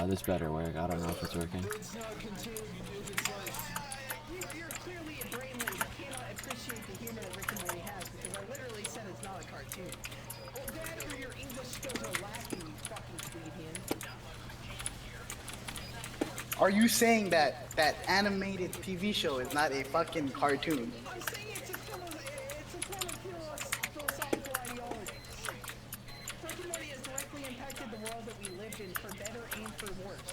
This better work. I don't know if it's working. You're clearly a brainless. You cannot appreciate the humor that Rick and Morty has because I literally said it's not a cartoon. Well, that or your English skills are lacking, you fucking plebeian. Are you saying that that animated TV show is not a fucking cartoon? I'm saying it's a form of philosophical ideology. Rick and Morty has directly impacted the world that we lived in for better and for worse.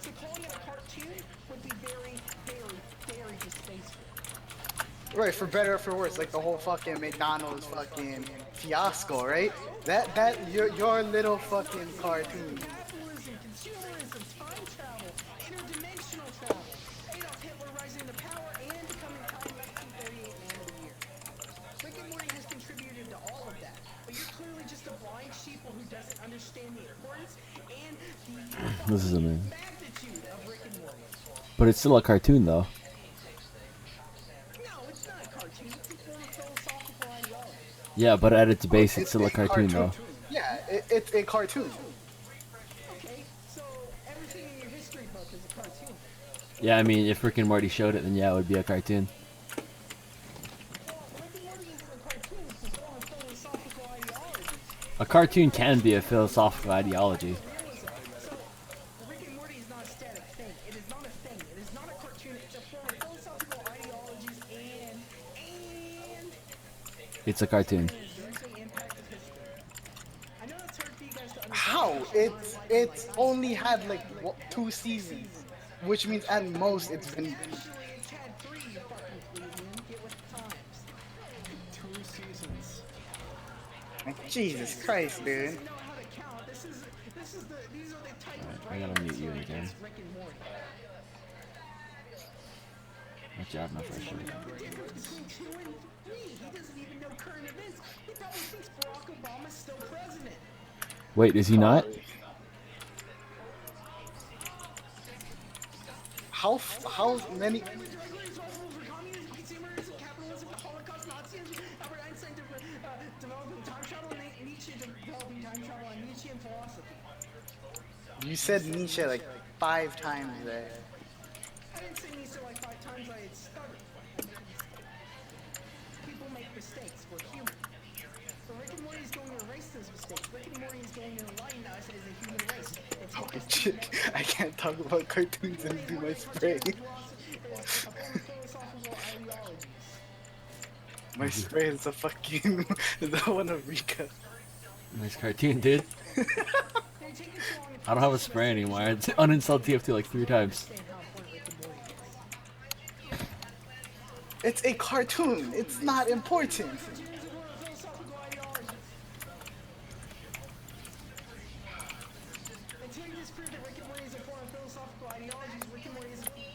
So calling it a cartoon would be very, very, very distasteful. Right, for better or for worse, like the whole fucking McDonald's fucking fiasco, right? That your little fucking cartoon. Capitalism, consumerism, time travel, interdimensional travel, Adolf Hitler rising to power and becoming Time 1938 Man of the Year. Rick and Morty has contributed to all of that, but you're clearly just a blind sheeple who doesn't understand the importance and the This is amazing. magnitude of Rick and Morty. But it's still a cartoon, though. No, it's not a cartoon. It's a form of philosophical ideology. Yeah, but at its base, it's still a cartoon, though. Yeah, it's a cartoon. Okay, so everything in your history book is a cartoon. Yeah, I mean, if Rick and Morty showed it, then yeah, it would be a cartoon. Well, Rick and Morty is a cartoon. It's a form of philosophical ideology. A cartoon can be a philosophical ideology. Realism. So, Rick and Morty is not a static thing. It is not a thing. It is not a cartoon. It's a form of philosophical ideologies and It's a cartoon. directly impact of history. I know that's hard for you guys to understand. How? It's only had like 2 seasons, which means at most it's been. Actually, it's had 3, you fucking plebeian. Get with the times. 2 seasons. Like, Jesus Christ, dude. Doesn't know how to count. These are the type of I gotta mute you again. Rick and Morty. Good job, my first shot. The difference between 2 and 3. He doesn't even know current events. He probably thinks Barack Obama's still president. Wait, is he not? How many? Regulators, rules for communism, consumerism, capitalism, Holocaust, Nazism, Albert Einstein developing time travel, and Nietzsche developing time travel, and Nietzschean philosophy. You said Nietzsche like 5 times there. I didn't say Nietzsche like 5 times. I had stuttered. People make mistakes. We're human. So Rick and Morty is going to erase those mistakes. Rick and Morty is going to enlighten us as a human race. And take us to Shit, I can't talk about cartoons and do my spray. a form of philosophical ideologies. My spray is a fucking. Is that one of Rika? Nice cartoon, dude. They take it too long to I don't have a spray anymore. I uninstalled TF2 like 3 times. understand how important Rick and Morty is. It's a cartoon. It's not important. Cartoons are one of philosophical ideologies. Until you disprove that Rick and Morty is a form of philosophical ideologies, Rick and Morty is a form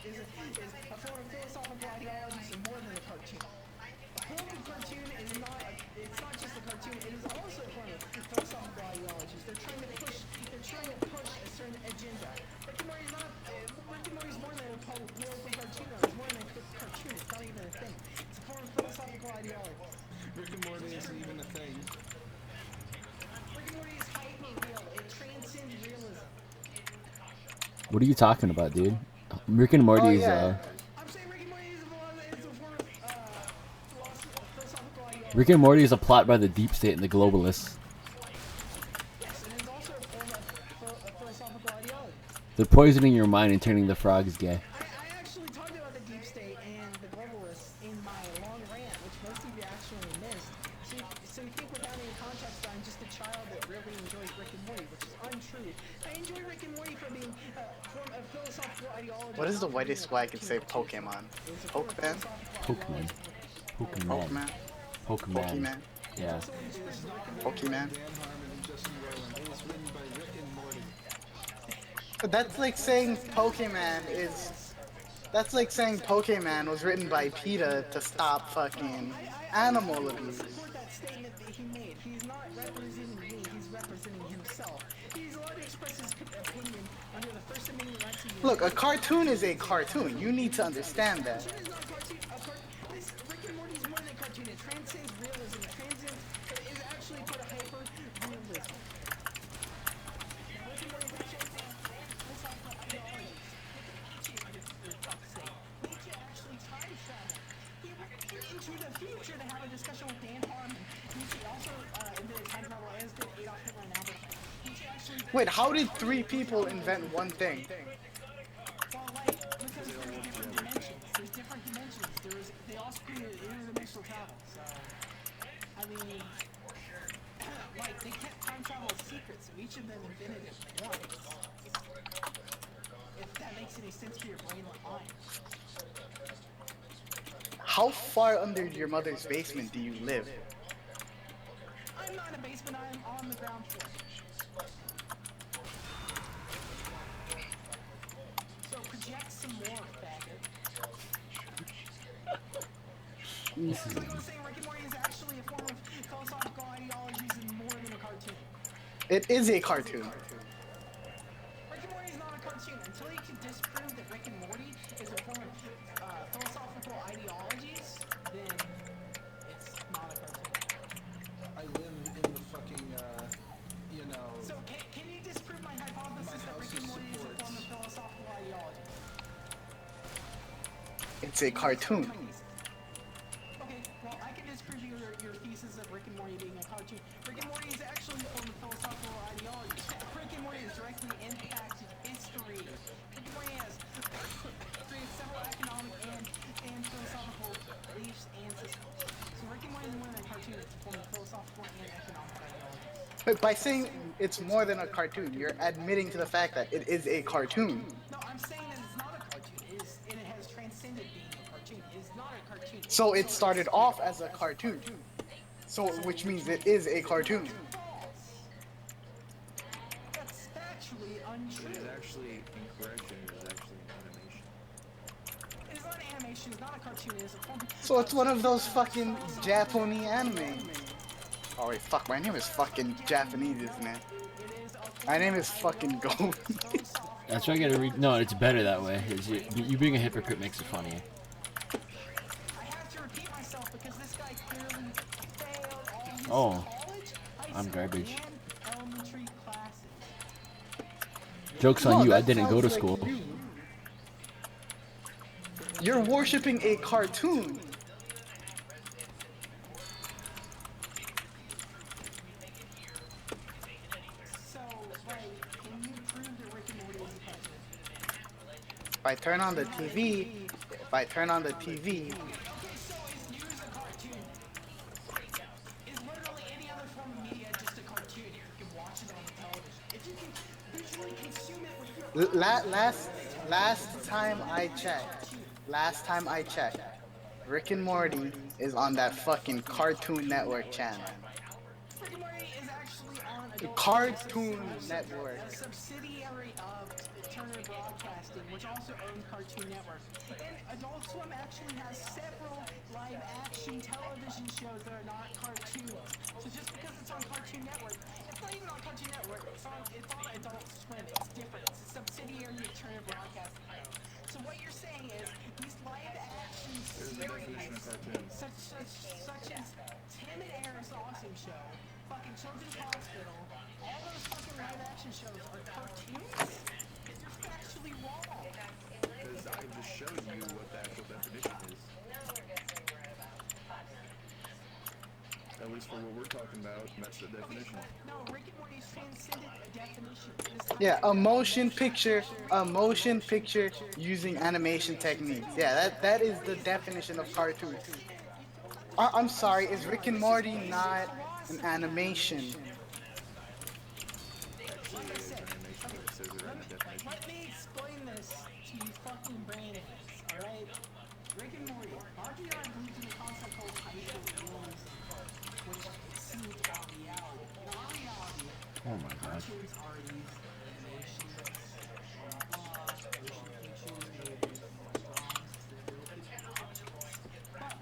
of philosophical ideologies and more than a cartoon. A political cartoon is not, it's not just a cartoon, it is also a form of philosophical ideologies. They're trying to push a certain agenda. Rick and Morty is not, Rick and Morty is more than a political cartoon, it's more than a cartoon, it's not even a thing. It's a form of philosophical ideology. Rick and Morty isn't even a thing. Rick and Morty is hyper-real, it transcends realism. What are you talking about, dude? Rick and Morty is, yeah. I'm saying Rick and Morty is a form of philosophical ideology. Rick and Morty is a plot by the deep state and the globalists. Yes, and it's also a form of philosophical ideology. They're poisoning your mind and turning the frogs gay. I actually talked about the deep state and the globalists in my long rant, which most of you actually missed. So you think without any context that I'm just a child that really enjoys Rick and Morty, which is untrue. I enjoy Rick and Morty for being a form of philosophical ideology. What is the whitest way I could say Pokemon? Pokemon? Pokemon. Pokemon. Pokemon? Pokemon. Pokemon? Yeah. Pokemon? Dan Harmon and Jesse Rowland. It was written by Rick and Morty. That's like saying Pokemon is. That's like saying Pokemon was written by PETA to stop fucking animal abuse. Support that statement that he made. He's not representing me, he's representing himself. He's allowed to express his opinion under the First Amendment rights of the Look, a cartoon is a cartoon. You need to understand that. Cartoon is not a cartoon. Rick and Morty is more than a cartoon. It transcends realism. It is actually part of hyper-realism. Rick and Morty is actually Wait, how did 3 people invent one thing? Well, like, because there's different dimensions. There's different dimensions. They also created interdimensional travel. So, I mean, like, they kept time travel a secret, so each of them invented it once. If that makes any sense for your brain like mine. How far under your mother's basement do you live? I'm not in a basement, I'm on the ground floor. So project some more, faggot. This As is I was saying, Rick and Morty is actually a form of philosophical ideologies and more than a cartoon. It is a cartoon. Rick and Morty is not a cartoon. Until you can disprove that Rick and Morty is a form of philosophical ideologies, then it's not a cartoon. I live in the fucking, you know. So can you disprove my hypothesis that Rick and Morty is a form of philosophical ideology? It's a cartoon. Okay, well, I can disprove your thesis of Rick and Morty being a cartoon. Rick and Morty is actually a form of philosophical ideology. Rick and Morty has directly impacted history. Rick and Morty has created several economic and philosophical beliefs and systems. So Rick and Morty is more than a cartoon, it's a form of philosophical and economic ideology. But by saying it's more than a cartoon, you're admitting to the fact that it is a cartoon. No, I'm saying that it's not a cartoon. It has transcended being a cartoon. It is not a cartoon. So it started off as a cartoon. So, which means it is a cartoon. False. That's factually untrue. It is actually incorrect and it is actually an animation. It is not an animation, it's not a cartoon, it is a form. So it's one of those fucking Japanese anime. Oh wait, fuck, my name is fucking Japanese, isn't it? My name is fucking Go. That's why I gotta read. No, it's better that way. You being a hypocrite makes it funnier. I have to repeat myself because this guy clearly failed all his Oh, college, high I'm school, garbage. and elementary classes. Joke's on you, I didn't go to school. You're worshipping a cartoon. So, like, can you prove that Rick and Morty is a cartoon? If I turn on the TV, Okay, so is news a cartoon? Is literally any other form of media just a cartoon? You can watch it on the television. If you can visually consume it with your last time I checked, Rick and Morty is on that fucking Cartoon Network channel. Rick and Morty is actually on Adult Cartoon Swim, Network. a subsidiary of Turner Broadcasting, which also owns Cartoon Network. And Adult Swim actually has several live-action television shows that are not cartoons. So just because it's on Cartoon Network, it's not even on Cartoon Network. It's on Adult Swim. It's different. It's a subsidiary of Turner Broadcasting. So what you're saying is these live-action series, such as Tim and Eric's Awesome Show, fucking Children's Hospital, all those fucking live-action shows are cartoons? You're factually wrong. Because I just showed you what the actual definition is. At least for what we're talking about, that's the definition. No, Rick and Morty's transcended a definition. It is not Yeah, a motion picture using animation techniques. Yeah, that is the definition of cartoon. I'm sorry, is Rick and Morty not an animation? Actually, it is an animation, but it says it in the definition. Let me explain this to you fucking brainiacs, alright? Rick and Morty, Marky and I believed in a concept called hyperrealism, which exceeds our reality. In our reality, Oh my god. cartoons are these animations, blogs, motion pictures, movies, drawings, but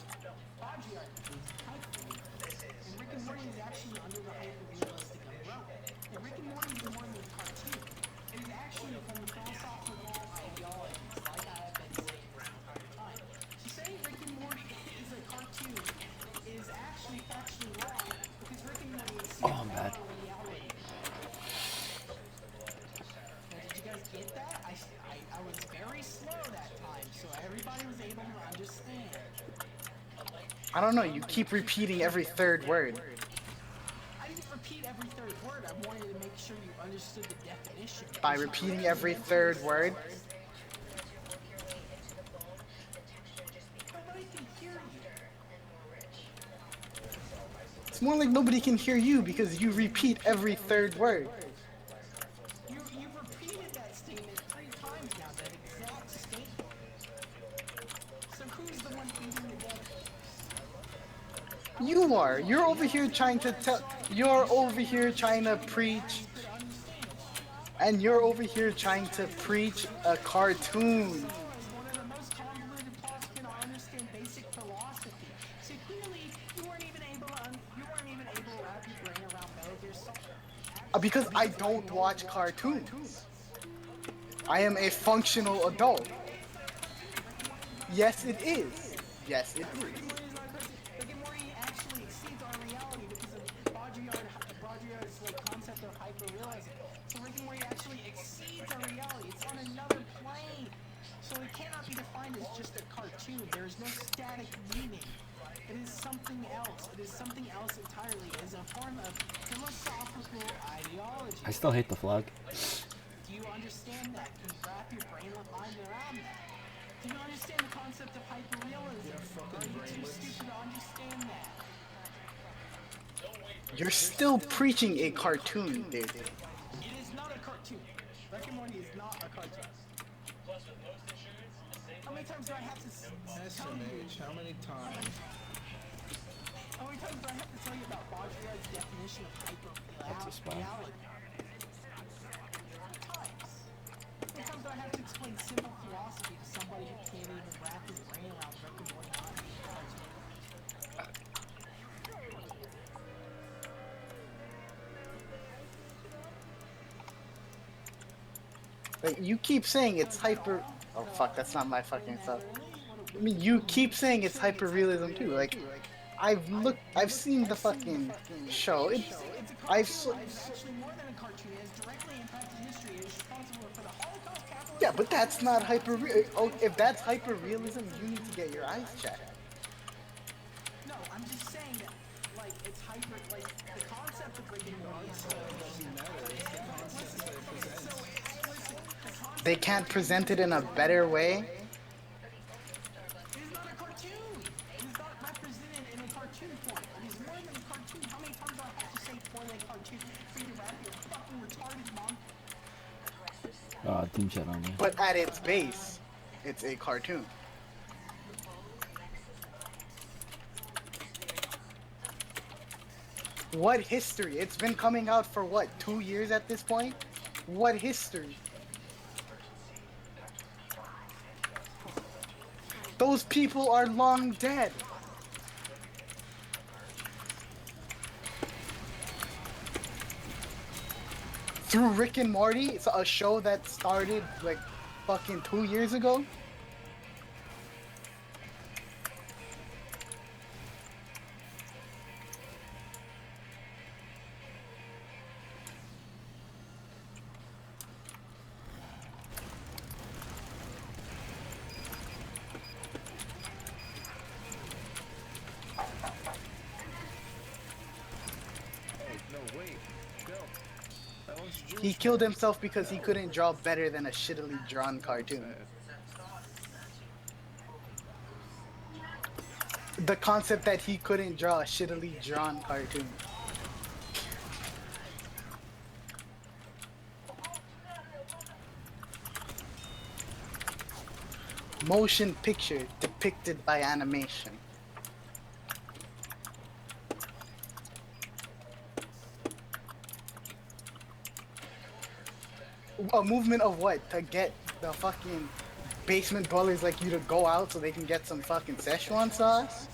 Audrey art is hyperrealism, and Rick and Morty is actually under the hyperrealistic umbrella. And Rick and Morty is more than a cartoon. It is actually from the philosophical ideologies, like I have been saying this entire time. So saying Rick and Morty is a cartoon is actually factually wrong because Rick and Morty is I'm bad. reality. Now, did you guys get that? I was very slow that time, so everybody was able to understand. I don't know, you keep repeating every third word. I didn't repeat every third word. I wanted to make sure you understood the definition. By repeating every third word. Nobody can hear you. It's more like nobody can hear you because you repeat every third word. You've repeated that statement 3 times now, that exact statement. So who's the one eating the dead horse? You are. You're over here trying to tell. You're over here trying to preach. And you're over here trying to preach a cartoon. Is one of the most convoluted plots cannot understand basic philosophy. See, clearly you weren't even able to wrap your brain around Metal Gear Solid. Because I don't watch cartoons. I am a functional adult. Yes, it is. Yes, it is. Rick and Morty actually exceeds our reality because of Baudrillard's like concept of hyperrealism. So Rick and Morty actually exceeds our reality. It's on another plane. So it cannot be defined as just a cartoon. There is no static meaning. It is something else. It is something else entirely. It is a form of philosophical ideology. I still hate the flag. Do you understand that? Can you wrap your brain mind around that? Do you understand the concept of hyperrealism? Are you too stupid to understand that? You're still preaching a cartoon, dude. It is not a cartoon. Rick and Morty is not a cartoon. How many times do I have to tell you? SMH, how many times? How many times do I have to tell you about Baudrillard's definition of That's a spy. hyperreality? Times. How many times do I have to explain simple philosophy to somebody who can't even wrap his brain around Rick and Morty? Like, you keep saying it's hyper. Oh fuck, that's not my fucking stuff. I mean, you keep saying it's hyperrealism too. Like, I've seen the fucking show. I've. It's actually more than a cartoon. It has directly impacted history. It is responsible for the Holocaust, capitalism. Yeah, but that's not hyper. Oh, if that's hyperrealism, you need to get your eyes checked. No, I'm just saying that, like, it's hyper, like, the concept of Rick and Morty is so... They can't present it in a better way. It is not a cartoon. It is not represented in a cartoon form. It is more than a cartoon. How many times do I have to say it's more than a cartoon for you to wrap your fucking retarded mom? Team chat on me. But at its base, it's a cartoon. What history? It's been coming out for what, 2 years at this point? What history? Those people are long dead. Through Rick and Morty, it's a show that started like fucking 2 years ago. No, wait. Go. That one's Jewish. He killed himself because he couldn't draw better than a shittily drawn cartoon. The concept that he couldn't draw a shittily drawn cartoon. Motion picture depicted by animation. A movement of what? To get the fucking basement dwellers like you to go out so they can get some fucking Szechuan sauce?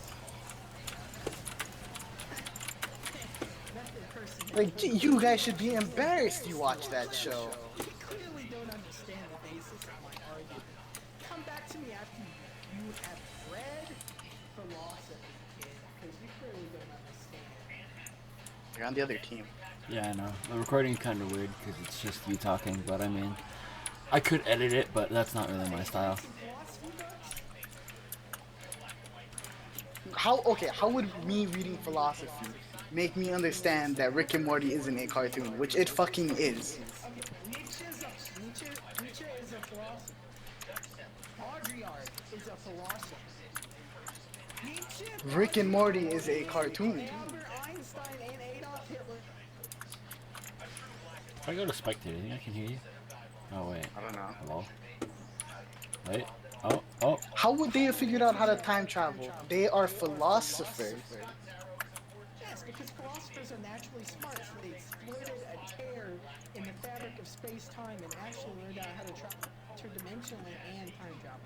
Like, you guys should be embarrassed you watch that show. You clearly don't understand the basis of my argument. Come back to me after you have read philosophy, kid, because you clearly don't understand. You're on the other team. Yeah, I know. The recording's kind of weird because it's just you talking, but I mean, I could edit it, but that's not really my style. How would me reading philosophy make me understand that Rick and Morty isn't a cartoon, which it fucking is. Okay, Nietzsche is a philosopher. Baudrillard is a philosopher. Nietzsche, Rick and Morty Baudrillard, is a cartoon. Albert Einstein, and Adolf Hitler. If I go to spectator, you think I can hear you? Oh wait. I don't know. Hello? Wait. Oh. How would they have figured out how to time travel? They are philosophers. Yes, because philosophers are naturally smart, so they exploited a tear in the fabric of space-time and actually learned out how to travel interdimensionally and time travel.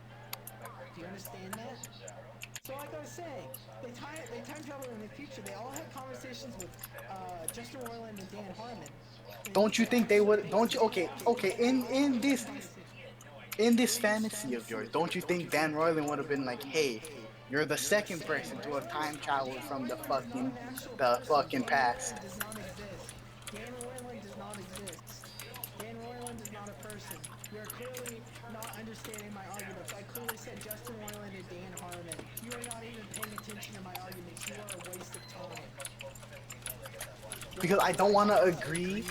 Do you understand that? So like I was saying, they time travel in the future. They all had conversations with Justin Roiland and Dan Harmon. Don't you think they would? Don't you? Okay. In this fantasy of yours, don't you think Dan Roiland would have been like, hey, you're the second person to have time traveled from the fucking past? Does not exist. Dan Roiland does not exist. Dan Roiland is not a person. You are clearly not understanding my arguments. I clearly said Justin Roiland and Dan Harmon. You are not even paying attention to my arguments. You are a waste of time. Because I don't want to agree.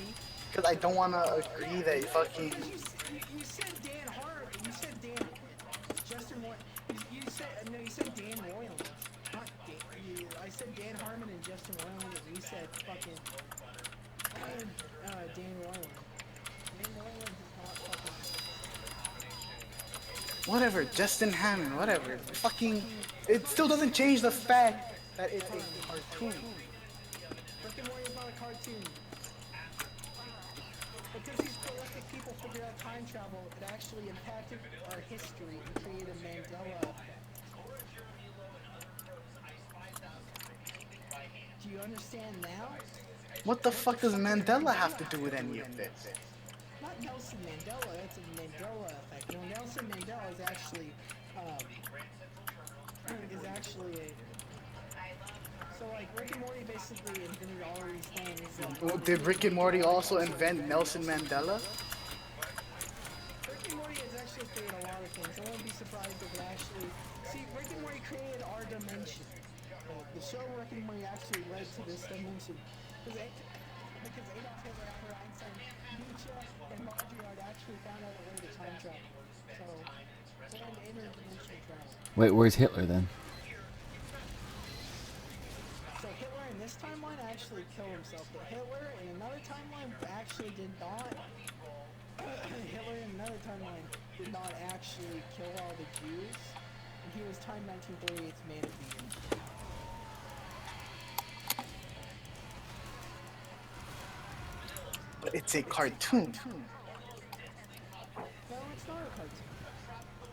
Because I don't want to agree that fucking. You said Dan Harmon. You said Dan. Justin Roiland. You said Dan Roiland. Not Dan. I said Dan Harmon and Justin Roiland, and you said fucking Dan Roiland. Dan Roiland is not fucking. Whatever, Justin Hammond, whatever. Fucking. It still doesn't change the fact that it's a cartoon. Rick and Morty is not a cartoon. Because these prolific people figured out time travel, it actually impacted our history and created a Mandela effect. Do you understand now? What the fuck does Mandela have to do with any of this? Not Nelson Mandela, that's a Mandela effect. You know, Nelson Mandela is actually a... So like Rick and Morty basically invented all of these things. Did Rick and Morty also invent Nelson Mandela? Rick and Morty has actually created a lot of things. I wouldn't be surprised if it actually... See, Rick and Morty created our dimension. The show Rick and Morty actually led to this dimension. Because Adolf Hitler, Albert Einstein, Nietzsche, and Baudrillard actually found out a way to time travel. So, and interdimensional travel. Wait, where's Hitler then? So Hitler in this timeline actually killed himself, but Hitler in another timeline actually did not. Hitler in another timeline did not actually kill all the Jews, and he was Time 1938's Man of the Year. But it's a cartoon. No, it's not a cartoon.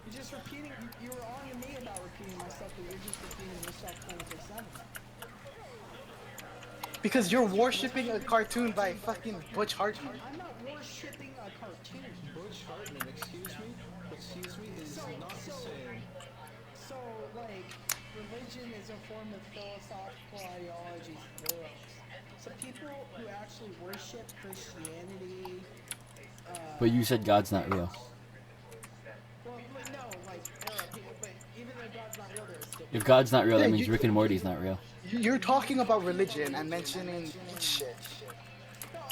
You're just repeating. You were on to me about repeating myself, but you're just repeating yourself 24/7. Because you're worshipping a cartoon by fucking Butch Hartman. I'm not worshipping a cartoon. Butch Hartman, excuse me, is not the same. So, like, religion is a form of philosophical ideologies and worlds. So people who actually worship Christianity... But you said God's not real. Well, no, like, but even though God's not real, there's still... If God's not real, Yeah, that means you- Rick and Morty's not real. You're talking about religion and mentioning shit.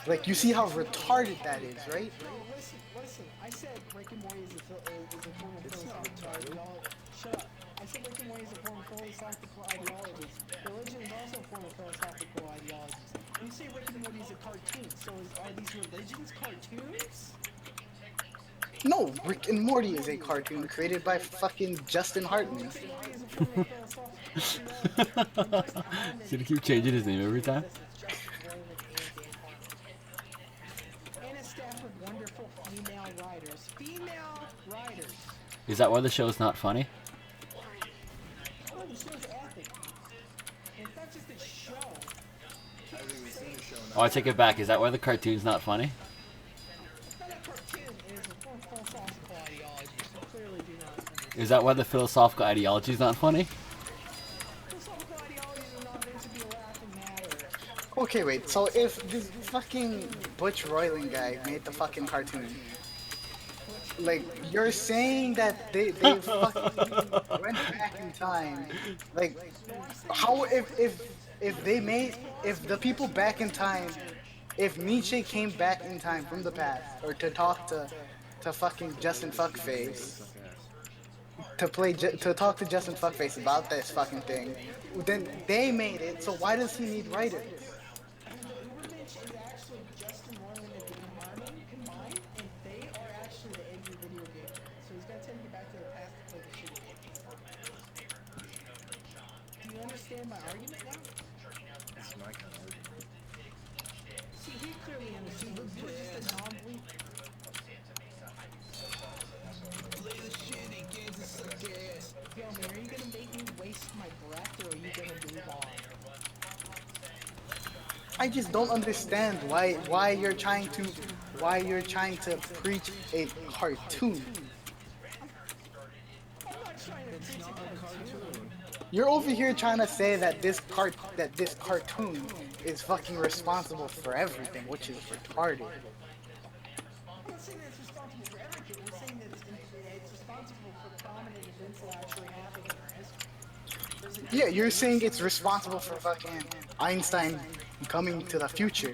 Like, you see how retarded that is, right? No, listen. I said Rick and Morty is a form of philosophical ideology. Shut up. I said Rick and Morty is a form of philosophical ideologies. Religion is also a form of philosophical ideologies. And you say Rick and Morty is a cartoon, so are these religions cartoons? No, Rick and Morty is a cartoon created by fucking Justin Hartman. Rick and Morty is a form of philosophical ideology. Should he keep changing his name every time? And a staff of wonderful female writers. Female writers. Is that why the show's not funny? Oh, the show's epic. And it's not just a show. I haven't even seen the show now. Oh, I take it back. Is that why the cartoon's not funny? It's not a cartoon. It is a form of philosophical ideology. So clearly do not understand. Is that why the philosophical ideology's not funny? Philosophical ideologies are not meant to be a laughing matter. Okay, wait, so if this fucking Butch Roiland guy made the fucking cartoon, like, you're saying that they fucking went back in time, like, how if if they made, if the people back in time, if Nietzsche came back in time from the past, or to talk to fucking Justin Really Fuckface, suck ass. to talk to Justin Fuckface about this fucking thing, then they made it. So why does he need writers? The Ubermensch is actually Justin Moreland and Dan Harmon combined, and they are actually the angry video game nerd. So he's gonna take you back to the past to play the shitty game. Do you understand my argument now? This is my kind of argument. See, he clearly understands. You're just a non-believer. Yo, man, are you gonna make me waste my breath, or are you gonna move on? I just don't understand why you're trying to preach a cartoon. I'm not trying to preach a cartoon. You're over here trying to say that this cartoon is fucking responsible for everything, which is retarded. I'm not saying that it's responsible for everything. I'm saying that it's responsible for prominent events that actually happen in our history. Yeah, you're saying it's responsible for fucking Einstein coming to the future.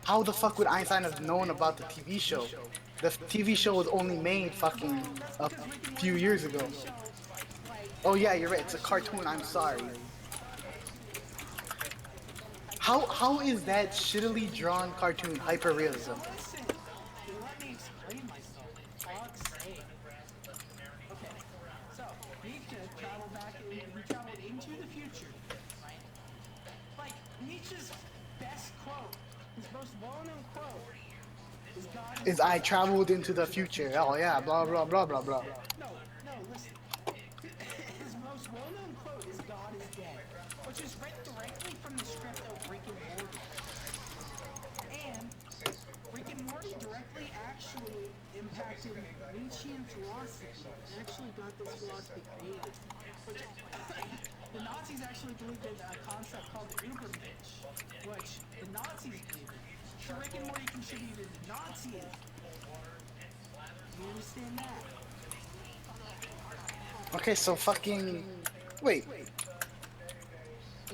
How the fuck would Einstein have known about the TV show? The TV show was only made fucking a few years ago. Oh yeah, you're right. It's a cartoon. I'm sorry. How is that shittily drawn cartoon hyperrealism? Listen, let me explain myself. For fuck's sake. Okay, so Nietzsche traveled into the future, right? Like Nietzsche's best quote, his most well-known quote, is God Is I traveled into the future. Oh yeah, blah blah blah blah blah. No, listen. His most well-known quote is God is dead, which is read directly from the script of Rick and Morty. And Rick and Morty directly actually impacted Nietzschean philosophy and actually got this philosophy created. Which, the Nazis actually believed in a concept called the Ubermensch, which the Nazis believed in. So Rick and Morty contributed to Nazism. You understand that? Okay, so fucking wait.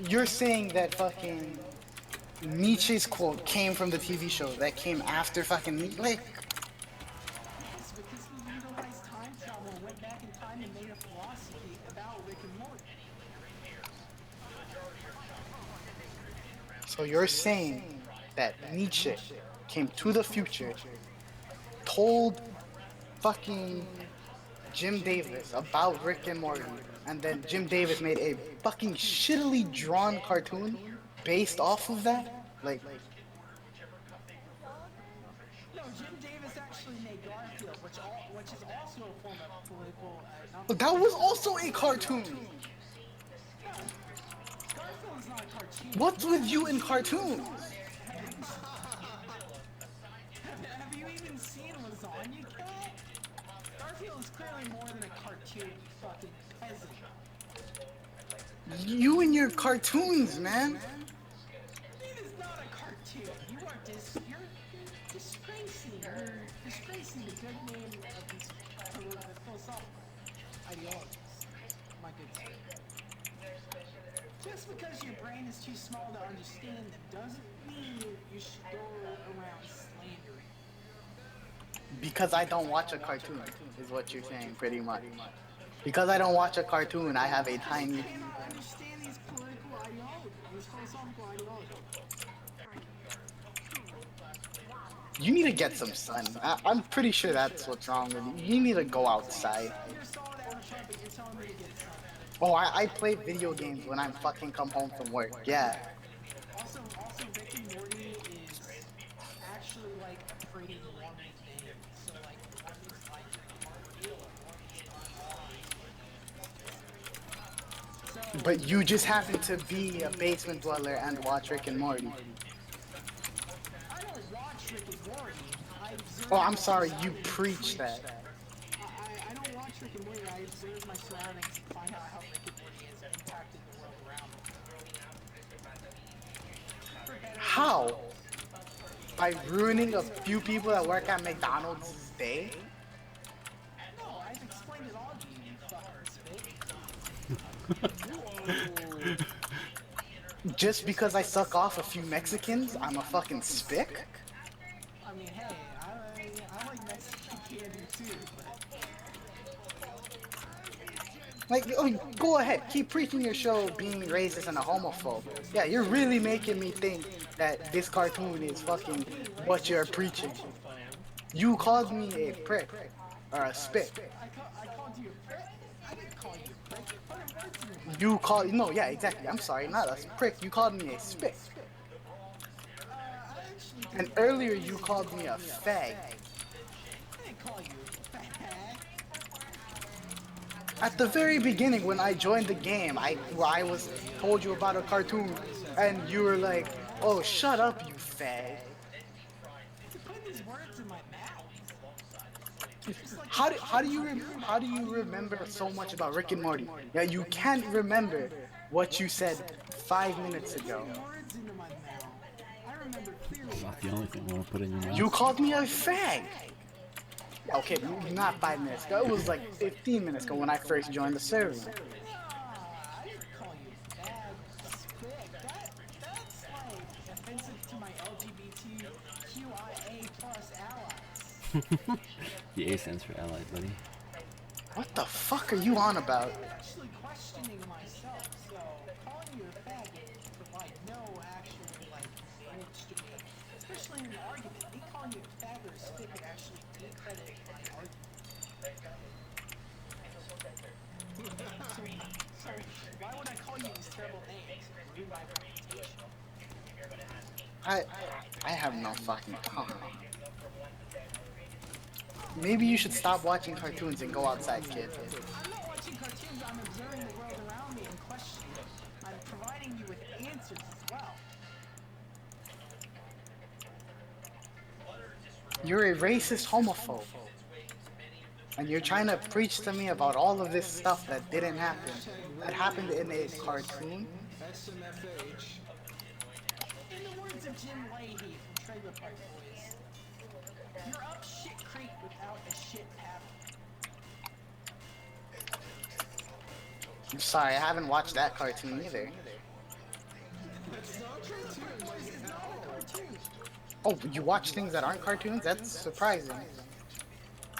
You're saying that fucking Nietzsche's quote came from the TV show that came after fucking Nietzsche? Like, Yes, because he utilized time travel and went back in time and made a philosophy about Rick and Morty. so you're saying that Nietzsche came to the future, told fucking Jim Davis about Rick and Morty, and then Jim Davis made a fucking shittily drawn cartoon based off of that? Like, No, Jim Davis actually made Garfield, which is also a form of political. that was also a cartoon. Garfield is not a cartoon. What's with you in cartoons? Have you even seen Lasagna Cat? Garfield is clearly more than a cartoon, you fucking peasant. You and your cartoons, man. It is not a cartoon. You're disgracing the good name of these philosophical ideologies. My good sir. Just because your brain is too small to understand them doesn't mean you should go around slandering. Because I don't watch a cartoon, is what you're saying, pretty much. Because I don't watch a cartoon, I have a tiny. I cannot understand these political ideologies, these philosophical ideologies. You need to get some sun. I'm pretty sure that's what's wrong with you. You need to go outside. You're solid out of but you're telling me to get some. Oh, I play video games when I'm fucking come home from work. Yeah. Also, Rick and Morty is actually like a pretty warming name. So like, Morty's like real. So, But you just happen to be a basement dweller and watch Rick and Morty. I don't watch Rick and Morty. I observe. Oh, I'm sorry, you preach that. I don't watch Rick and Morty. I observe my surroundings and find out how Rick and Morty has impacted the world around me. For better or How? By ruining a few people that work at McDonald's day? no, I've explained it all to you, you fucking spit. Just because I suck off a few Mexicans, I'm a fucking spick? I mean, hey, I like Mexican candy too, but Like, oh, go ahead, keep preaching your show being racist and a homophobe. Yeah, you're really making me think that this cartoon is fucking what you're preaching. You called me a prick or a spick. I called you a prick. I didn't call you a prick. You're putting words in your mouth. You called no, yeah, exactly. I'm sorry, not a prick. You called me a spick. I actually And didn't. earlier you called me a fag. I didn't call you a fag. At the very beginning, when I joined the game, I was told you about a cartoon, and you were like, "Oh, shut up, you fag." To put these words in my mouth. How do you remember so much about Rick and Morty? Yeah, you can't remember what you said 5 minutes ago. Words into my mouth. I remember clearly. It's not the only thing I want to put in your mouth. You called me a fag. Okay, not 5 minutes ago. It was like 15 minutes ago when I first joined the server. I didn't call you fag, spick. That's like offensive to my LGBTQIA plus allies. The A stands for allied, buddy. What the fuck are you on about? I'm actually questioning myself, so calling you a fag would provide no actual like advantage to me, especially in an argument. Me calling you a fag or a spick would actually discredit my argument. So why would I call you these terrible names? Ruin my reputation. I have no fucking. Maybe you should stop watching cartoons and go outside, kid. I'm not watching cartoons, I'm observing the world around me and questioning it. I'm providing you with answers as well. You're a racist homophobe. And you're trying to preach to me about all of this stuff that didn't happen. That happened in a cartoon? SMFH. In the words of Jim Leahy from Trailer Park Boys, you're up shit creek without a shit paddle. I'm sorry, I haven't watched that cartoon either. Oh, you watch things that aren't cartoons? That's surprising. I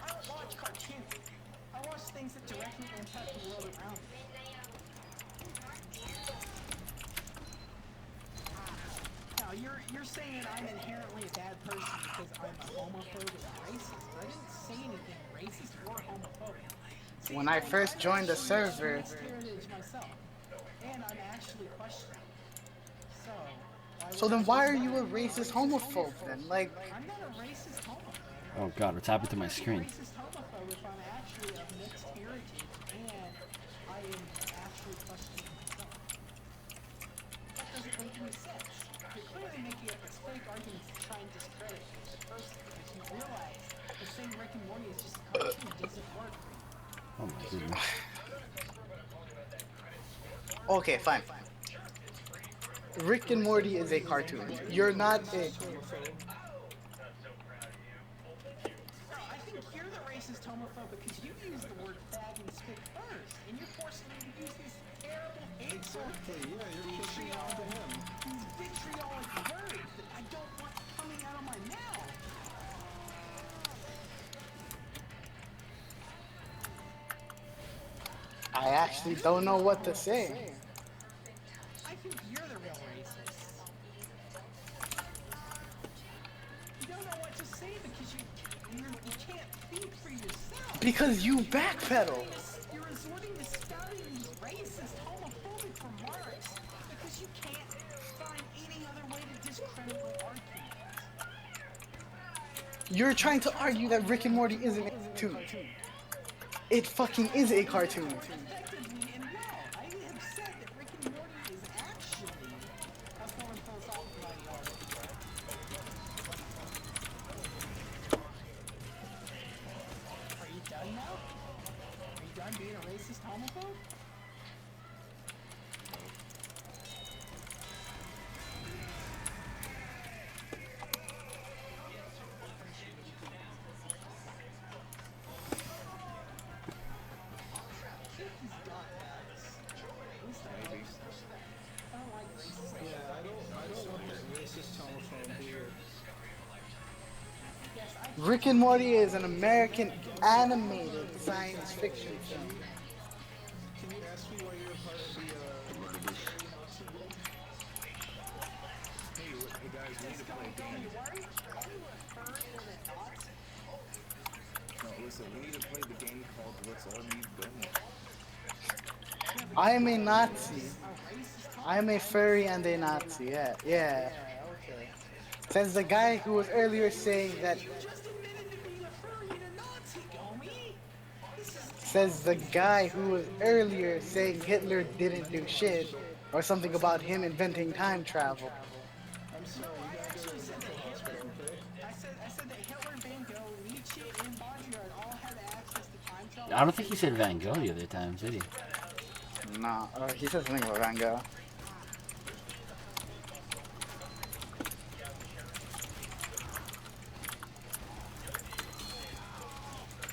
don't watch cartoons. I watch things that directly impact the world around me. Now, you're saying I'm inherently a bad person because I'm a homophobe and racist, but I didn't say anything racist or homophobic. See, When I first joined the I'm server, mixed heritage myself, and I'm actually questioning. so then why are you a racist homophobe then? Like, I'm not a racist homophobe. Oh god, what's happened to my screen? Racist homophobe if I'm actually of mixed heritage and I am actually questioning myself. That doesn't make any sense. You're clearly making up this fake argument to try and discredit the person because you realize the same Rick and Morty is just a cartoon doesn't work for you. Oh my goodness. okay, fine. Rick and Morty is a cartoon. You're not a... No, I think you're the racist homophobe because you used the word fag and spick first, and you're forcing me to use these terrible Exactly, yeah, you're pushing it onto him. these vitriolic words that I don't want coming out of my mouth. I actually don't know what to say. I think you're the real racist. You don't know what to say because you can't think for yourself. Because you backpedal. You're resorting to spouting these racist, homophobic remarks because you can't find any other way to discredit my argument. You're trying to argue that Rick and Morty isn't a cartoon. It fucking is a cartoon. Effectively and well, I have said that Rick and Morty is actually a foreign philosophical ideology. Are you done now? Are you done being a racist homophobe? I think he's done, guys. At least I hope so. I don't like racist Rick and Morty is an American animated science fiction film. Can you ask me why you're a part of the Nazi group? Hey guys, we need to play a game. No, listen, we need to play the game called Let's All Leave Belmont. I am a Nazi. I am a furry and a Nazi. Yeah, yeah. Okay. Says the guy who was earlier saying that. Just admitted to being a furry and a Nazi, Gomi. Says the guy who was earlier saying Hitler didn't do shit, or something about him inventing time travel. I'm sorry, you gotta go to the mental hospital, okay? I said that Hitler, Van Gogh, Nietzsche, and Baudrillard all had access to time travel. I don't think he said Van Gogh the other time, did he? Nah, he said something about Van Gogh.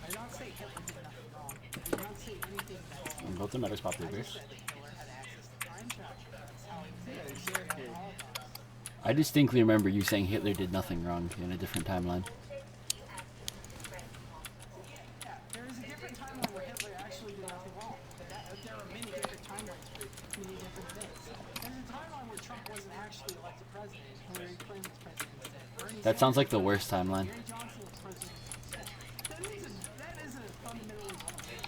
I did not say Hitler did nothing wrong. I did not say anything that And both the matters pop Hitler beers. had access to time travel. That's how he Yeah, did exactly. I distinctly remember you saying Hitler did nothing wrong in a different timeline. Yeah, there is a different timeline where Hitler actually did nothing wrong. But there are many different timelines for many different things. There's a timeline where Trump wasn't actually elected president. Hillary Clinton was president instead. Bernie That sounds like the Sanders worst timeline. Gary Johnson was president instead. That is a fundamentally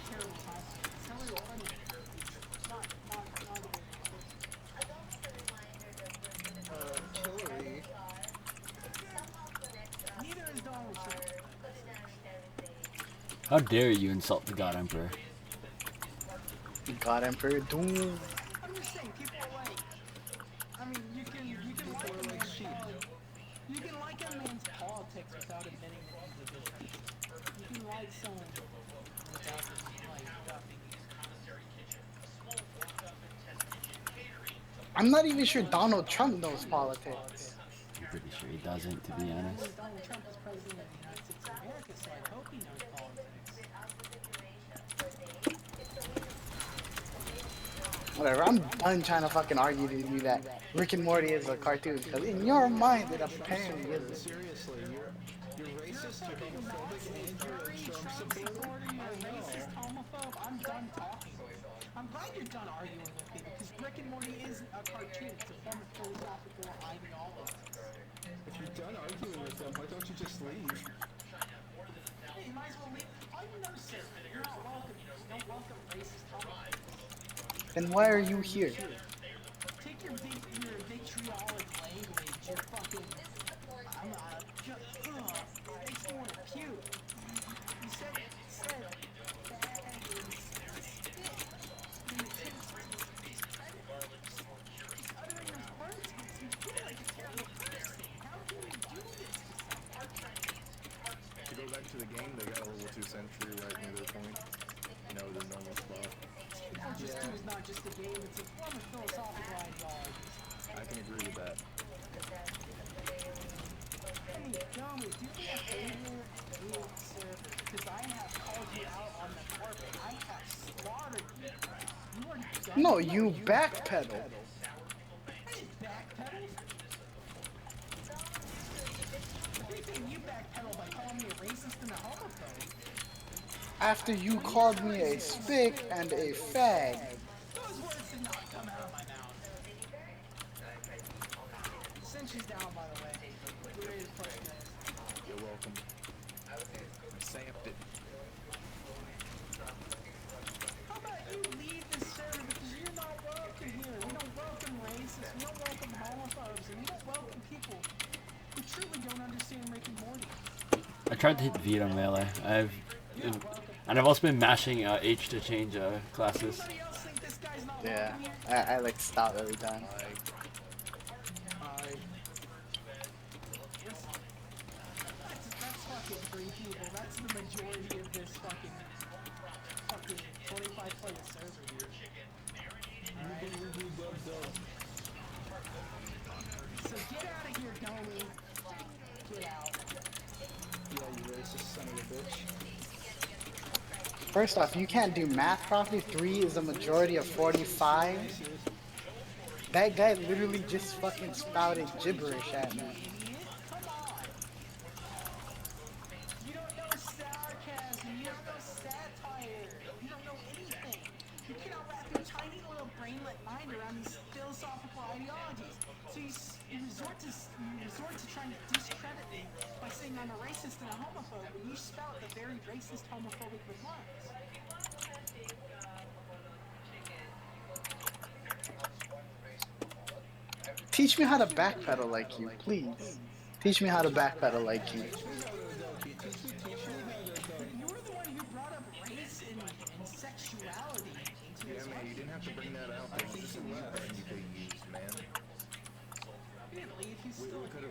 terrible timeline. Hillary Clinton is not a good person. Hillary. Neither is Donald Trump. How dare you insult the God Emperor? God Emperor Doom. I'm just saying, people are like, I mean, you can like a man's you can like a man's politics without admitting that he's a business. You can like someone without like dumping. I'm not even sure Donald Trump knows politics. I'm pretty sure he doesn't, to be honest. Donald Trump is president of the United States of America, so I hope he knows politics. Whatever, I'm done trying to fucking argue to you that Rick and Morty is a cartoon, because in your mind it apparently isn't. Seriously, you're racist, you're homophobic, and you're a Trump supporter? You're a racist, homophobe. I'm done talking. I'm glad you're done arguing with me because Rick and Morty isn't a cartoon. It's a form of philosophical ideology. If you're done arguing with them, why don't you just leave? Hey, you might as well leave. Oh, no, sir. You're not welcome. You don't welcome racist homophobes. Then why are you here? Take your vitriolic language. Your fucking. I'm makes me want to puke. You said uttering those words makes me feel like a terrible person. How can you do this to someone? To go back to the game, they got a level 2 sentry right near their point. You know, their normal spot. People just do is not just a game, it's a form of philosophical ideology. I can agree with that. Hey, Domi, do me a favor, real sir, because I have called you out on the carpet. I have slaughtered you. You are done. No, you backpedal. I didn't backpedal. If anything, you backpedal by calling me a racist and a homophobe. After you called me a spick and a fag. Those words did not come out of my mouth. Sentry's down, by the way. We're ready to push this. You're welcome. Samped it. How about you leave this server because you're not welcome here. We don't welcome racists, we don't welcome homophobes, and we don't welcome people who truly don't understand Rick and Morty. I tried to hit V on melee. And I've also been mashing H to change classes. Anybody else think this guy's not Yeah, welcome here? I like stop every time. That's fucking 3 people. That's the majority of this fucking 25 player server, dude. So get out of here, Domi. Get out. Yeah, you racist son of a bitch. First off, you can't do math properly. 3 is a majority of 45. That guy literally just fucking spouted gibberish at me. mind around these philosophical ideologies. So you resort to trying to discredit me by saying I'm a racist and a homophobe when you spout the very racist, homophobic remarks. Teach me how to backpedal like you, please. Teach me how to backpedal like you. You were the one who brought up race and sexuality into Yeah, this man, you didn't have to bring that out. There was just a mute button you could have used, man. He didn't leave, he's still We could have.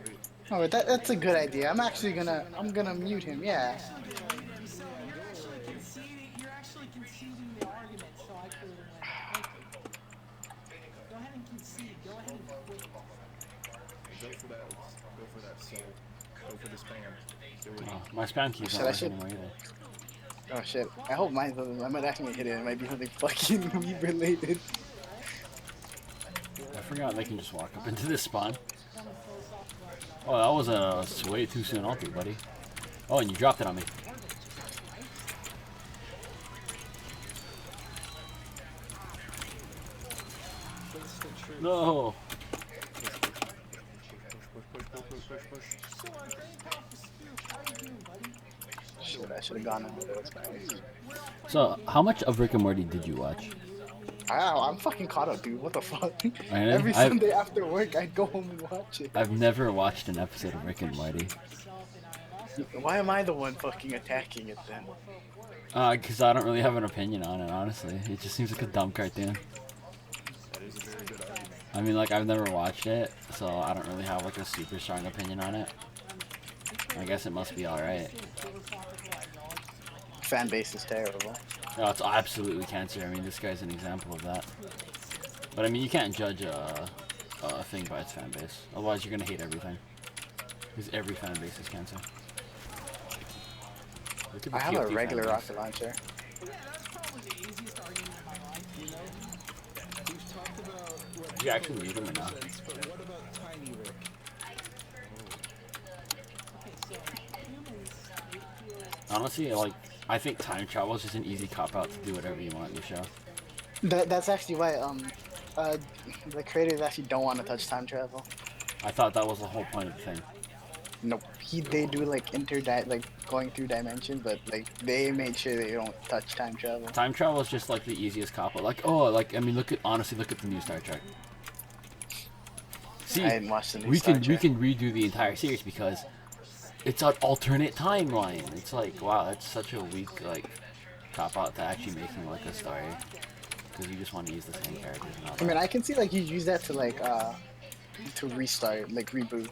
Oh, that's a good idea. I'm gonna mute him. Yeah. So you're actually conceding the argument, so I could have went. Thank you. Go ahead and concede. Go ahead and quit. Go for that. Go for that soul. Go for the spam. Do it. Oh, my spam key's Shit, not I working should- anymore either. Oh shit. I hope mine doesn't. I might actually hit it. It might be something fucking weed related. I forgot they can just walk up into this spawn. Oh, that was way too soon, I'll do, buddy. Oh, and you dropped it on me. No. So, Grandpa Spook, how you doing, buddy? Shit, I should have gone over those guys. So, how much of Rick and Morty did you watch? Wow, I'm fucking caught up, dude. What the fuck? Really? Every I've- Sunday after work, I'd go home and watch it. I've never watched an episode of Rick and Morty. Why am I the one fucking attacking it then? Because I don't really have an opinion on it, honestly. It just seems like a dumb cartoon. That is a very good argument. I mean, like, I've never watched it, so I don't really have, like, a super strong opinion on it. I guess it must be alright. Fan base is terrible. No, it's absolutely cancer. I mean, this guy's an example of that. But, I mean, you can't judge a thing by its fan base. Otherwise, you're gonna hate everything. Because every fan base is cancer. Look at the I have a TFT regular fan base. rocket launcher. Yeah, that's probably the easiest argument of my life, you know? We've talked about what Did you actually mute him or not? sense, but what about Tiny Rick? Okay, so humans, they feel... Honestly, like, I think time travel is just an easy cop-out to do whatever you want in the show. That's actually why the creators actually don't want to touch time travel. I thought that was the whole point of the thing. Nope. They do like going through dimensions, but like they made sure they don't touch time travel. Time travel is just like the easiest cop-out. Like, oh, like, I mean, honestly, look at the new Star Trek. See, I didn't watch the new we Star can Trek. redo the entire series because it's an alternate timeline. It's like, wow, that's such a weak like cop-out to actually making like a story because you just want to use the same characters and all I that. mean, I can see like you use that to like to restart, like reboot,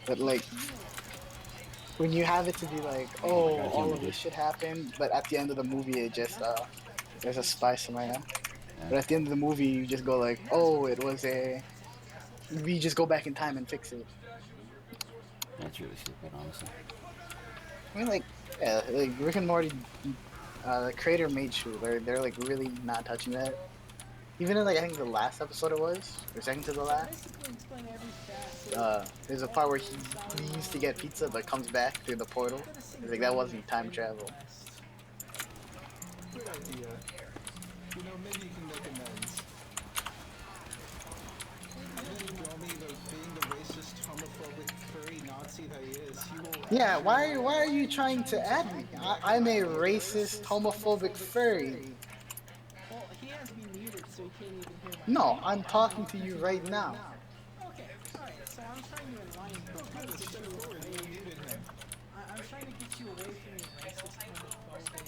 but like when you have it to be like, oh, God, all you of did. this shit happened, but at the end of the movie it just there's a spy somewhere. But at the end of the movie you just go like, oh, we just go back in time and fix it. That's really stupid, honestly. I mean, like, yeah, like Rick and Morty, the creator made sure they're like really not touching that. Even in like I think the last episode it was, or second to the last. Basically explain every facet. There's a part where he leaves to get pizza but comes back through the portal. It's like that wasn't time travel. Good idea. You know, maybe you can make amends. And then Gomi, being the racist, homophobic, furry Nazi that he is, he will... Yeah, why are you trying to add me? I'm a racist, homophobic furry. Well, he has to be muted, so he can't even hear my... No, I'm talking to you right now. Okay, alright, so I'm trying to enlighten you. I'm trying to get you away from your racist, homophobic,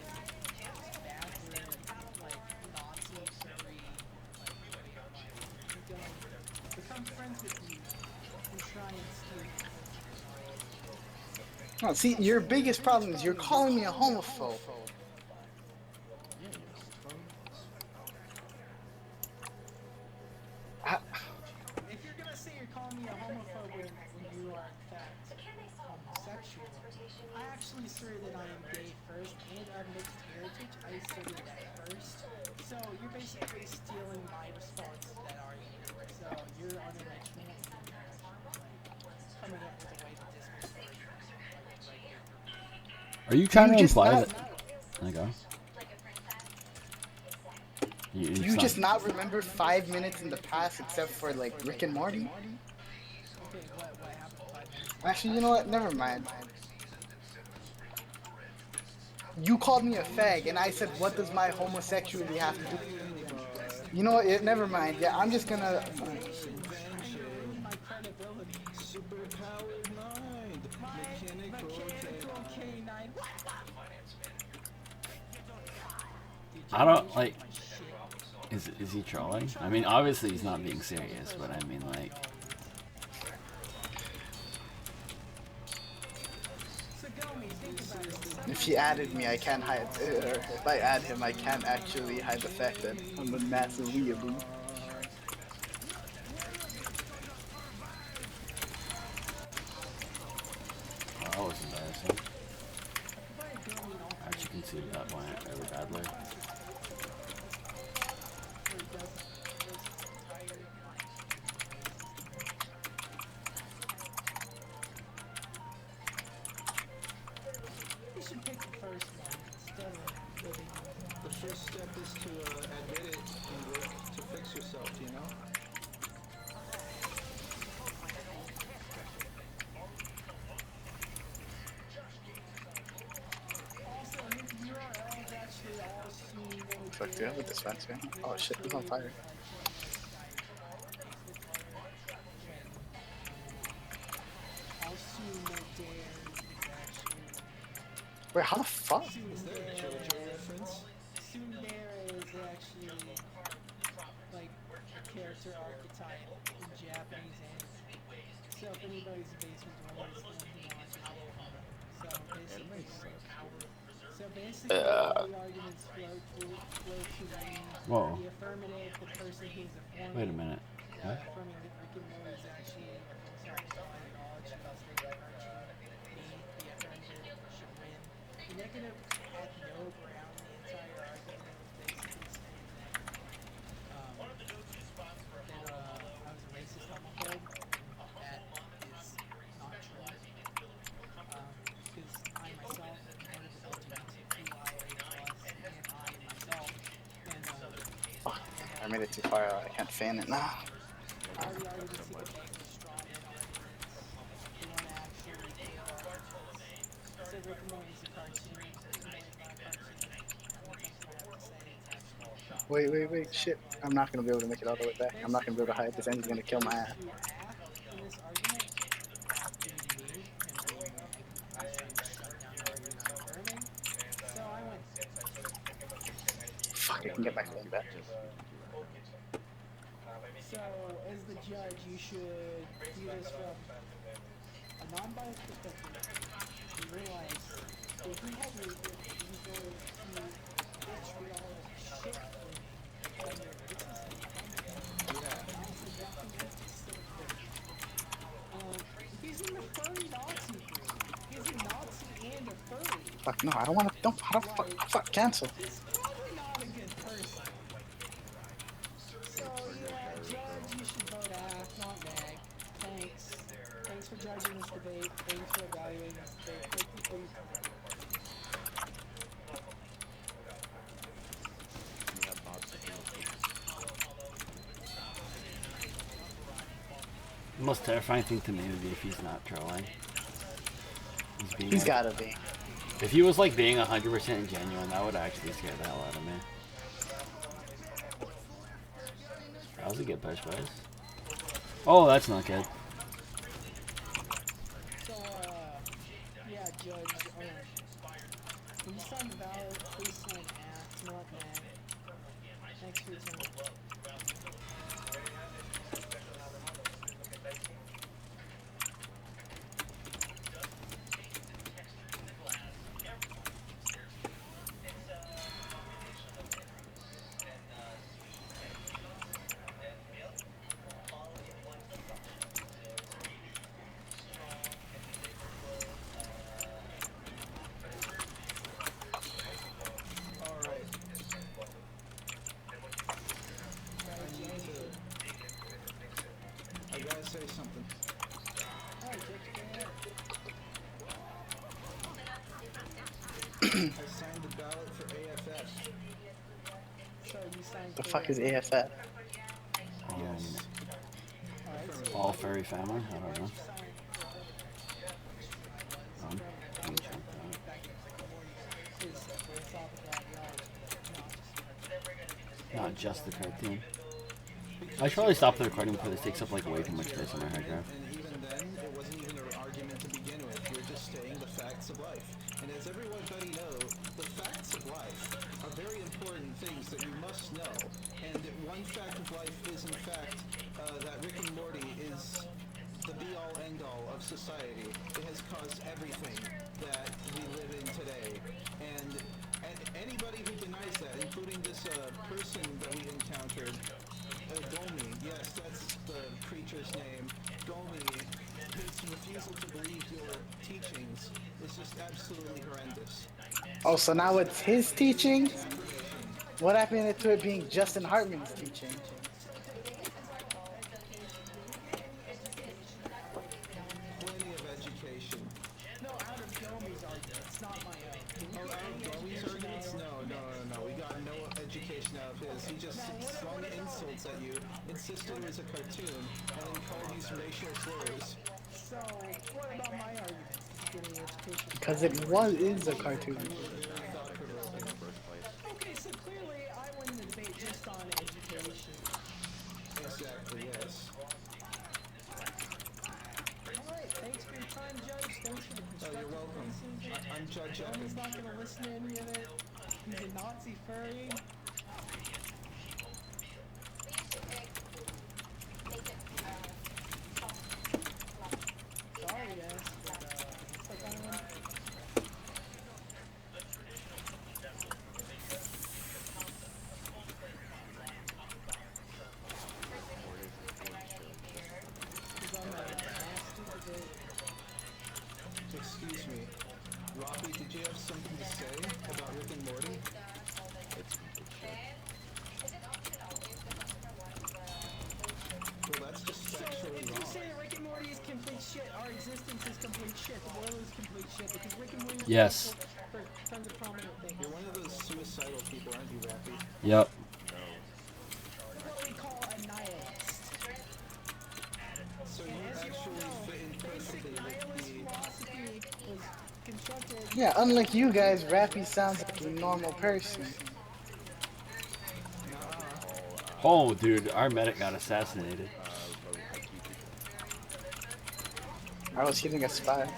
backward, like, Nazi, furry, like, become friends with you and try and steal. No, see, your biggest problem is you're calling me a homophobe. If you're gonna say you're calling me a homophobe when you are in fact homosexual, I actually asserted that I am gay first and of mixed heritage. I asserted that first. So you're basically stealing my response to that argument. So you're unoriginal and you're coming up with a way to dismiss it. Are you trying You to just imply not- that? There you go. Do you just not remember 5 minutes in the past except for like Rick and Morty? Okay, what happened 5 minutes ago? Actually, you know what? Never mind. You called me a fag, and I said, what does my homosexuality have to do? You know what? Never mind. Yeah, I'm just gonna. Trying to ruin my credibility. Superpowered mind. Mechanical canine. I don't like. Is he trolling? I mean, obviously he's not being serious, but I mean, like. If he added me, I can't hide. If I add him, I can't actually hide the fact that I'm a massive weeaboo. Oh, that was embarrassing. I actually conceded that point really badly. You should pick the first one instead of living with The first step is to admit it and work to fix yourself, you know? Also, his URL is actually all seen. Fuck, do you have a dispenser? Oh shit, he's on fire. I'll assume that Dare is actually. Wait, how the fuck? Is that a JoJo reference? Tsundere is actually like a character archetype in Japanese anime. So if anybody's a basement dweller, it's the one who watches anime. So basically, all the arguments flow to Whoa. the affirmative, the person who's affirming. Wait a minute. What? Affirming that Rick and Morty is actually a philosophical ideology about state virtue. The affirmative should win. The negative had no ground. The entire argument was basically saying that I was a racist homophobe. That is not true. Because I myself am part of the LGBTQIA+, and I myself, and Fuck, I made it too far. I can't fan it now. all the arguments he could make were strong arguments. They weren't actually good arguments. So Rick and Morty is a cartoon. Rick and Morty is not a cartoon. Everything I have to say is actually Wait, shit. I'm not gonna be able to make it all the way back. I'm not gonna be able to hide this engine's gonna kill my ass. to act in this argument being me and being actually shut down the argument affirming. So I went. Fuck, I can get my phone back. So as the judge, you should view this from a non-biased perspective. You realize if he had your he's going to vitriol shit for me. He's in the furry Nazi group. He's a Nazi and a furry. Fuck, no, I don't wanna. Don't. How the fuck, cancel. He's probably not a good person. So yeah, judge, you should vote aye, not nag. Thanks. Thanks for judging this debate. Thanks for evaluating this debate. Thank you for your time. The most terrifying thing to me would be if he's not trolling. He's like, gotta be. If he was like being 100% genuine, that would actually scare the hell out of me. That was a good push, boys. Oh, that's not good. So, yeah, judge, when you sign the ballot, please sign act, not nag. Thanks for your time. I gotta say something. I signed the ballot for AFS. The fuck is AFF? All furry family? I don't know. Let me check that. Not just the cartoon. I should probably stop the recording because it takes up like way too much space on my hard drive. And even then, it wasn't even an argument to begin with. You're just stating the facts of life. And as everybody knows, the facts of life are very important things that you must know. And one fact of life is, in fact, that Rick and Morty is the be-all, end-all of society. It has caused everything that we live in today. And anybody who denies that, including this person that we encountered, Gomi, yes, that's the creature's name. Gomi, his refusal to believe your teachings is just absolutely horrendous. Oh, so now it's his teaching? What happened to it being Justin Hartman's teaching? Plenty of education. No, out of Gomi's arguments, not my own. Oh, out of Gomi's arguments? No. We got no education out of his. He just slung insults at you, insisted it was a cartoon, and then called you some racial slurs. So, what about my arguments? Getting education. Because is a cartoon. Okay, so clearly I win the debate just on education. Exactly, yes. Alright, thanks for your time, Judge. Thanks for the Oh, constructive you're welcome. criticism. I'm Judge Epic. Johnny's not gonna listen to any of it. He's a Nazi furry. Sorry, guys, but click on him. He's on that nasty debate. Excuse me. Robbie, did you have something to say about Rick and Morty? Well, that's just So, factually if you wrong. say that Rick and Morty is complete shit, our existence is complete shit. The world is complete shit because Rick and Morty is Yes. responsible for tons of prominent things. You're one of those suicidal people, aren't you, Rappy? Yep. What we call a nihilist. So you As you all actually know, fit in basic perfectly nihilist with the... philosophy was constructed. Yeah, unlike you guys, Rappy sounds like a normal person. Oh, dude, our medic got assassinated. I was hitting a spy.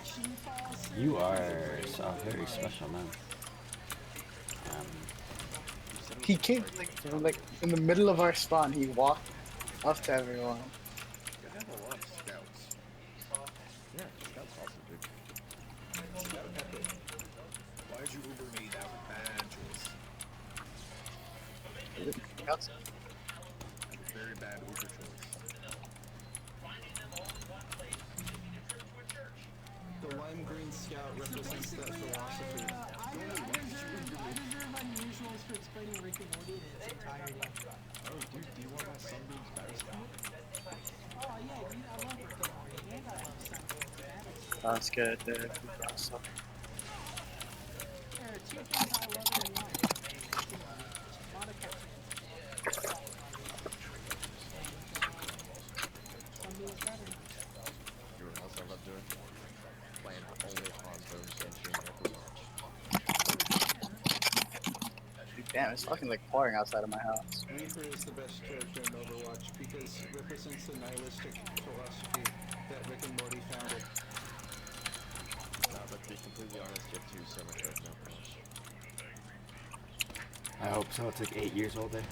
You are a very special man. He came like in the middle of our spawn. He walked up to everyone. They have a lot of scouts. Yeah, scouts awesome, dude. Scout epic. Why did you Uber me? That was a bad choice. Very bad Uber choice. The lime green scout represents that philosophy. I deserve unusuals for explaining Rick and Morty in its entirety. Oh, dude, do you want my Sunbeam's battle spell? Oh yeah, dude, I love Rick and Morty, and I love Sunbeam. That's good. There are two things I love in life. Rick and Morty. A lot of cartoons. Sunbeam is better. You know what else I love doing? Playing only on those Genshin episodes. Damn, it's fucking like pouring outside of my house. Reaper is the best character in Overwatch because it represents the nihilistic philosophy that Rick and Morty founded. Nah, but to be completely honest, you have two so much right now. I hope so. It's like 8 years old there.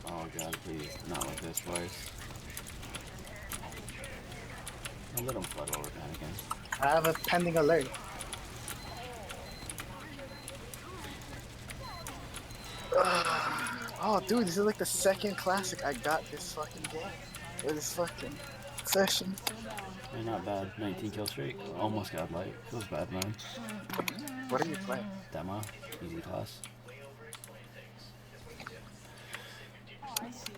Oh god, please. Not like this, boys. I'll let him flood over that again. I have a pending alert. Oh, dude, this is like the second classic I got this fucking game. Or this fucking session. Yeah, not bad. 19 kill streak. Almost got light. Feels bad, man. What are you playing? Demo. Easy class. Oh, I see.